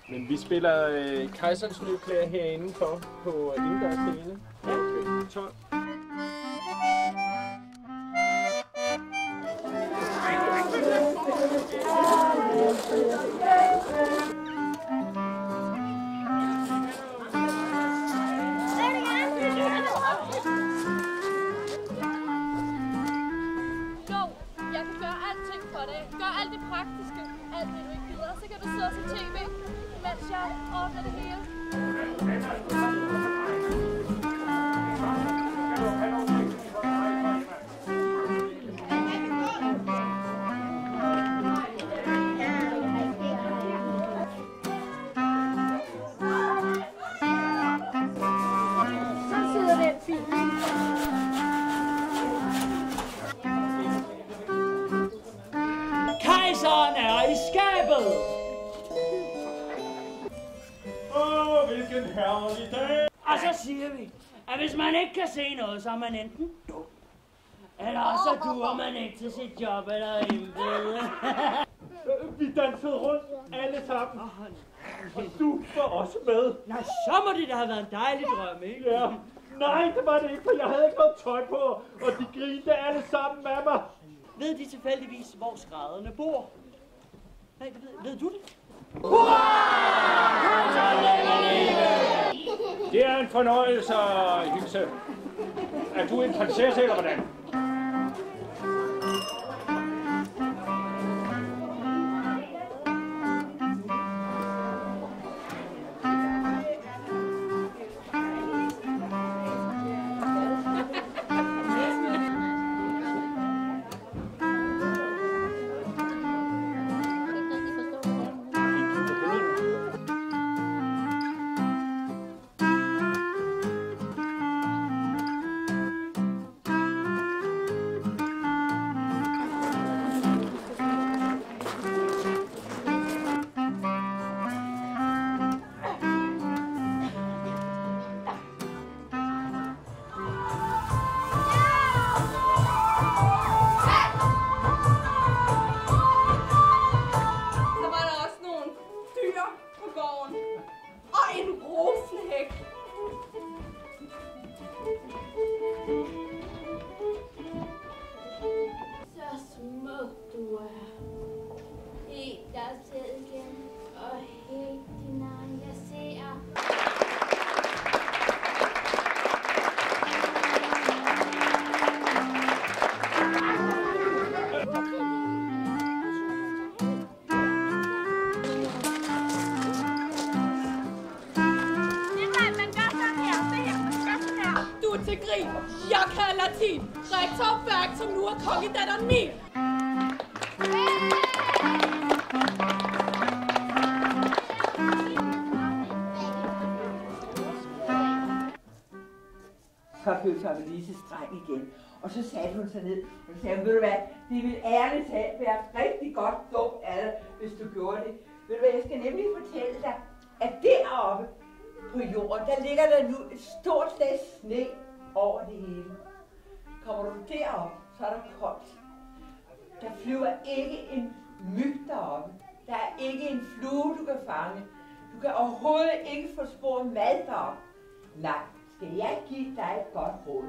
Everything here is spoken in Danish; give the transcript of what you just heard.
Men vi spiller Kejserens Nye Klæder herinde på indendørsscene. Ja. 12. Gør alt det praktiske, alt det du ikke gider, så kan du sidde og se tv, mens jeg ordner det hele. Så sidder den fint. Kejseren er i skabet! Hvilken herlig dag! Og så siger vi, at hvis man ikke kan se noget, så er man enten dum, eller også duer man ikke til sit job eller embede. Vi dansede rundt alle sammen, og du var også med. Nej, så må det da have været en dejlig drøm, ikke? Ja. Nej, det var det ikke, for jeg havde ikke noget tøj på, og de grinte alle sammen af mig. Ved de tilfældigvis, hvor skrædderne bor? Nej, det ved du det? Det er en fornøjelse at hilse. Er du en prinsesse, eller hvordan? Til grin. Jeg kan latin. Rektor Berg, som nu er kongedatteren min. Så blev Lise streng igen, og så satte hun sig ned, og så sagde hun, ved du hvad, det ville ærligt talt være rigtig godt dumt af dig, hvis du gjorde det. Ved du hvad, jeg skal nemlig fortælle dig, at deroppe på jorden, der ligger der nu et stort lag sne over det hele. Kommer du derop, så er der koldt. Der flyver ikke en myg deroppe. Der er ikke en flue, du kan fange. Du kan overhovedet ikke få spor mad deroppe. Nej, skal jeg give dig et godt råd?